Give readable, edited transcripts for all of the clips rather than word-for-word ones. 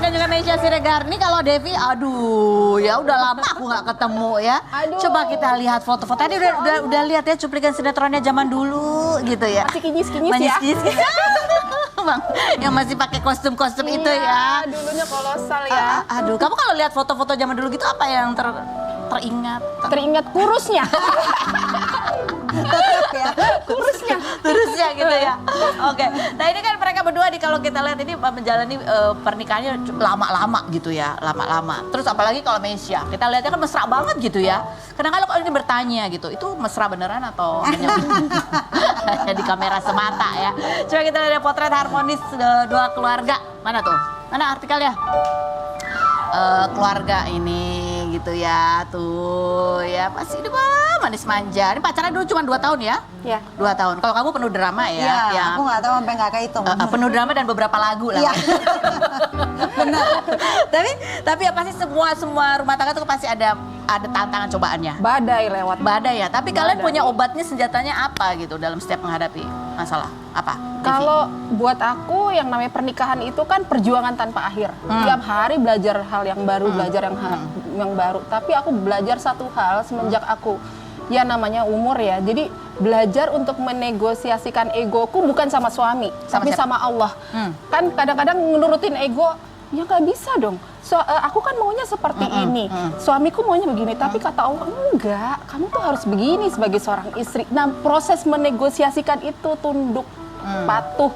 dan juga Meisya Siregar. Nih kalau Devi, aduh ya udah lama aku nggak ketemu ya. Aduh. Coba kita lihat foto-foto. Tadi udah lihat ya cuplikan sinetronnya zaman dulu gitu ya. Masih kinyis-kinyis ya. Bang, yang masih pakai kostum-kostum itu ya. Dulunya kolosal ya. Aduh, kamu kalau lihat foto-foto zaman dulu gitu apa yang teringat? Teringat kurusnya. Tetap ya. Terusnya gitu ya. Oke. Nah ini kan mereka berdua kalau kita lihat ini menjalani pernikahannya lama-lama gitu ya, lama-lama. Terus apalagi kalau Meisya, kita lihatnya kan mesra banget gitu ya. Kadang-kadang kalau ini bertanya gitu, itu mesra beneran atau hanya di kamera semata ya? Coba kita lihat potret harmonis dua keluarga. Mana tuh? Mana artikelnya? Keluarga ini gitu ya, tuh ya pasti ini manis manja. Ini pacaran dulu cuma 2 tahun ya? Iya. 2 tahun. Kalau kamu penuh drama ya? Iya, aku nggak tahu sampai nggak kehitung. Penuh drama dan beberapa lagu lah. Iya. Benar. tapi ya pasti semua rumah tangga tuh pasti ada tantangan cobaannya. Badai lewat. Badai ya. Tapi kalian Badai. punya obatnya, senjatanya apa gitu dalam setiap menghadapi masalah? Apa? Devi? Kalau buat aku yang namanya pernikahan itu kan perjuangan tanpa akhir. Tiap hari belajar hal yang baru, belajar yang baru. Tapi aku belajar satu hal semenjak aku ya namanya umur ya. Jadi belajar untuk menegosiasikan egoku bukan sama suami, tapi siapa? sama Allah. Kan kadang-kadang menurutin ego, ya nggak bisa dong. Aku kan maunya seperti ini, suamiku maunya begini, tapi kata Allah enggak, kamu tuh harus begini sebagai seorang istri. Nah proses menegosiasikan itu tunduk, patuh,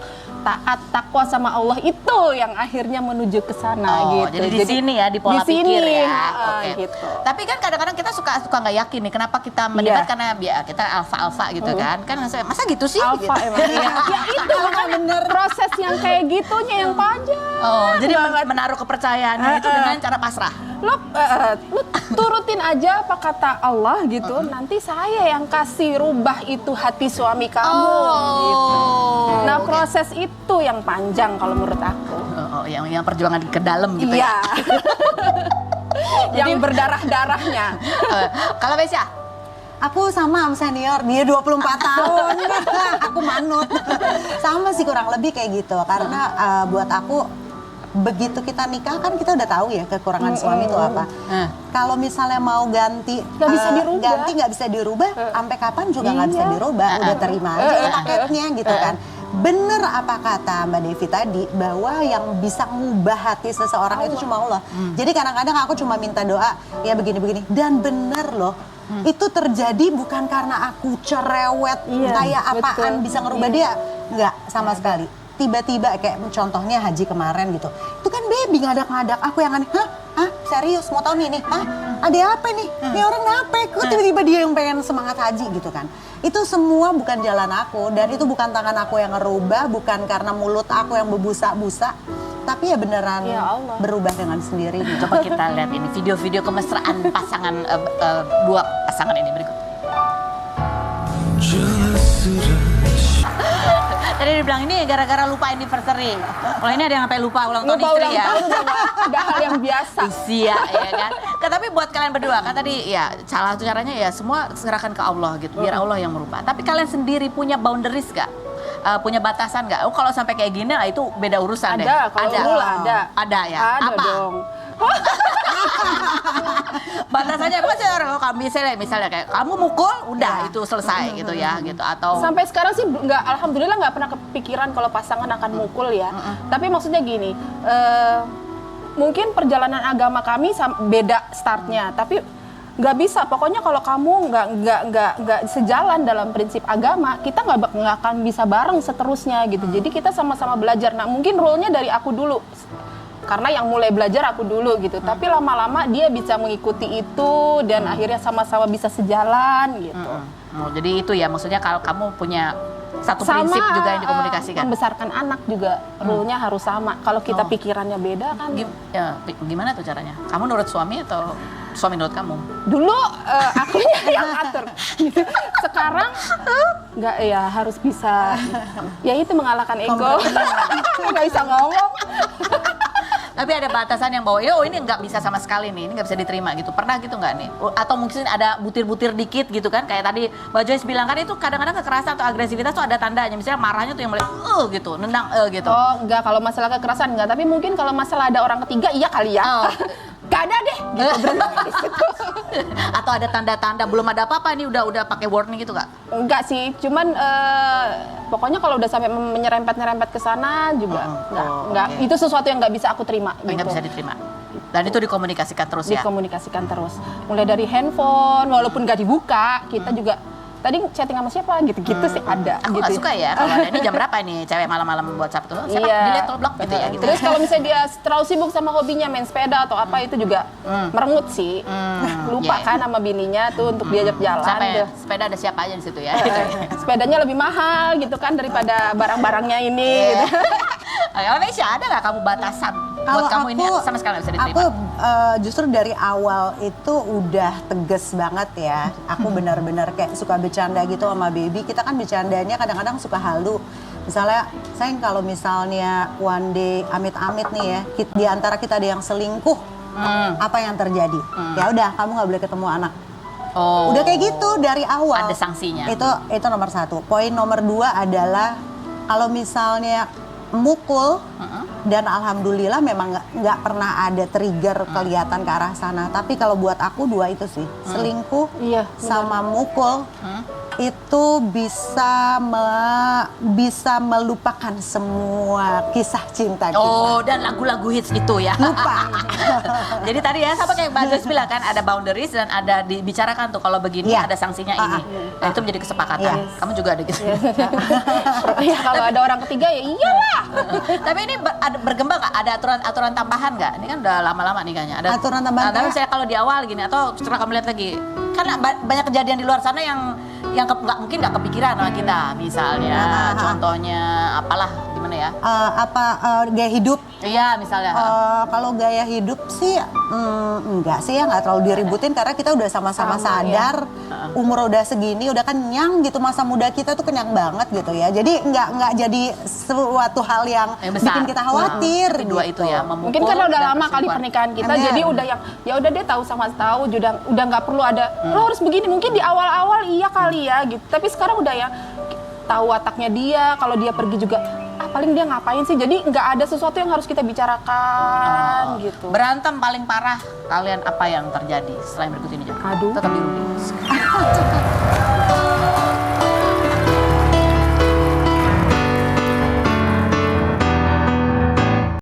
taat, takwa sama Allah itu yang akhirnya menuju ke sana gitu. Jadi di sini ya, di pola di sini, pikir ya. Oke. gitu. Tapi kan kadang-kadang kita suka nggak yakin nih kenapa kita mendebat karena kita alfa gitu kan. Kan masa gitu sih? Alfa gitu. emang iya. Ya itu makanya proses yang kayak gitunya yang panjang. Oh, jadi banget. menaruh kepercayaannya itu dengan cara pasrah. Lu turutin aja apa kata Allah gitu, nanti saya yang kasih rubah itu hati suami kamu gitu. Nah, proses itu yang panjang kalau menurut aku. Yang perjuangan ke dalam gitu Iya. ya. Yang berdarah-darahnya. Kalau Meisya? Aku sama senior, dia 24 tahun. Aku manut. Sama sih kurang lebih kayak gitu. Karena buat aku begitu kita nikah kan kita udah tahu ya kekurangan suami itu apa. Kalau misalnya mau ganti Nggak bisa dirubah. ganti nggak bisa dirubah, sampai kapan juga nggak bisa dirubah. Udah terima aja paketnya gitu kan. Bener apa kata Mbak Devi tadi, bahwa yang bisa ngubah hati seseorang itu cuma Allah. Jadi kadang-kadang aku cuma minta doa ya begini-begini, dan bener loh. Itu terjadi bukan karena aku cerewet kayak apaan bisa ngerubah dia, nggak sama sekali. Tiba-tiba kayak contohnya haji kemarin gitu, itu kan baby ngadak-ngadak, aku yang aneh, hah serius mau tahun ini, ada apa nih, ini orang ngapain, kok tiba-tiba dia yang pengen semangat haji gitu kan. Itu semua bukan jalan aku, dan itu bukan tangan aku yang ngerubah, bukan karena mulut aku yang berbusa-busa, tapi ya beneran berubah dengan sendirinya. Coba kita lihat ini video-video kemesraan pasangan dua pasangan ini berikut. Tadi dibilang ini gara-gara lupa anniversary. Kalau ini ada yang sampai lupa ulang tahun istri ya. Udah hal yang biasa. Usia ya kan. Tapi buat kalian berdua kan tadi ya salah satu caranya ya semua serahkan ke Allah gitu. Biar Allah yang merubah. Tapi kalian sendiri punya boundaries gak? Punya batasan gak? Oh kalau sampai kayak gini lah itu beda urusan deh. Kalau dulu ada. Ada ya? Ada apa? dong. Batasannya apa sih orang kalau misalnya kayak kamu mukul udah itu selesai gitu ya gitu atau sampai sekarang sih nggak, alhamdulillah nggak pernah kepikiran kalau pasangan akan mukul ya. Tapi maksudnya gini, mungkin perjalanan agama kami beda startnya, tapi nggak bisa. Pokoknya kalau kamu nggak sejalan dalam prinsip agama, kita nggak akan bisa bareng seterusnya gitu. Jadi kita sama-sama belajar. Nah mungkin rule-nya dari aku dulu. Karena yang mulai belajar aku dulu gitu, tapi lama-lama dia bisa mengikuti itu dan akhirnya sama-sama bisa sejalan gitu. Jadi itu ya maksudnya kalau kamu punya satu prinsip juga yang dikomunikasikan. Membesarkan anak juga rule-nya harus sama. Kalau kita pikirannya beda kan. Gimana tuh caranya? Kamu nurut suami atau suami nurut kamu? Dulu akunya yang atur. Sekarang nggak ya harus bisa. Ya itu mengalahkan ego. Nggak bisa ngomong. Tapi ada batasan yang bahwa ini nggak bisa sama sekali nih, ini nggak bisa diterima gitu. Pernah gitu nggak nih? Atau mungkin ada butir-butir dikit gitu kan? Kayak tadi Mbak Joyce bilang kan itu kadang-kadang kekerasan atau agresivitas tuh ada tandanya. Misalnya marahnya tuh yang mulai gitu, nendang gitu. Oh, enggak, kalau masalah kekerasan enggak, tapi mungkin kalau masalah ada orang ketiga iya kali ya. Oh. Gak ada deh, gitu berhenti di situ. Atau ada tanda-tanda belum ada apa-apa ini udah pakai warning gitu nggak? Enggak sih, cuman pokoknya kalau udah sampai menyerempet-nyerempet ke sana juga enggak. Oke. Itu sesuatu yang nggak bisa aku terima gitu. Nggak bisa diterima. Dan itu dikomunikasikan terus ya? Dikomunikasikan terus. Mulai dari handphone, walaupun nggak dibuka, kita juga tadi chatting sama siapa gitu-gitu sih ada. Aku gitu. nggak suka ya kalau ada ini jam berapa nih cewek malam-malam WhatsApp tuh siapa Iya. dilihat tuh blok gitu ya gitu. Terus kalau misalnya dia terlalu sibuk sama hobinya main sepeda atau apa itu juga merengut sih. Lupa iya. kan sama bininya tuh untuk diajak jalan. Sampai tuh. sepeda ada siapa aja di situ ya gitu. Sepedanya lebih mahal gitu kan daripada barang-barangnya ini gitu. Mesya ada nggak kamu batasan buat kamu ini sama sekali nggak bisa diterima? Aku justru dari awal itu udah tegas banget ya. Aku benar-benar kayak suka bercanda gitu sama baby. Kita kan bercandanya kadang-kadang suka halu. Misalnya, sayang kalau misalnya one day amit-amit nih ya, di antara kita ada yang selingkuh, apa yang terjadi? Ya udah, kamu nggak boleh ketemu anak. Oh. Udah kayak gitu dari awal. Ada sanksinya. Itu nomor 1. Poin nomor 2 adalah kalau misalnya mukul dan alhamdulillah memang nggak pernah ada trigger kelihatan ke arah sana. Tapi kalau buat aku 2 itu sih, selingkuh Iya, sama mukul itu bisa melupakan semua kisah cinta kita. Oh, dan lagu-lagu hits itu ya. Lupa. Jadi tadi ya sama kayak Mbak Joyce bilang kan ada boundaries dan ada dibicarakan tuh kalau begini Iya. ada sanksinya ini. Dan itu menjadi kesepakatan. Iya. Kamu juga ada gitu. Ya kalau ada orang ketiga ya iyalah. Tapi ini ada berkembang nggak? Ada aturan tambahan nggak? Ini kan udah lama-lama nikahnya. Ada Aturan tambahan Tapi kayak- saya kalau di awal gini atau setelah kamu lihat lagi, kan banyak kejadian di luar sana yang mungkin nggak kepikiran sama kita. Misalnya, contohnya apalah gimana ya? Gaya hidup. Iya misalnya. Kalau gaya hidup sih enggak sih ya, nggak terlalu diributin karena kita udah sama-sama sadar umur udah segini udah kenyang gitu, masa muda kita tuh kenyang banget gitu ya, jadi nggak jadi suatu hal yang besar. bikin kita khawatir Tapi dua gitu. itu ya, memukul Mungkin karena udah dan lama kali perselingkuhan. pernikahan kita, Amin. jadi udah yang ya udah dia tahu sama tahu, udah nggak perlu ada lo harus begini. Mungkin di awal-awal iya kali ya gitu, tapi sekarang udah ya tahu wataknya dia. Kalau dia pergi juga paling dia ngapain sih, jadi nggak ada sesuatu yang harus kita bicarakan gitu. Berantem paling parah kalian apa yang terjadi? Selain berikut ini juga. Aduh. Tetap di Rudi.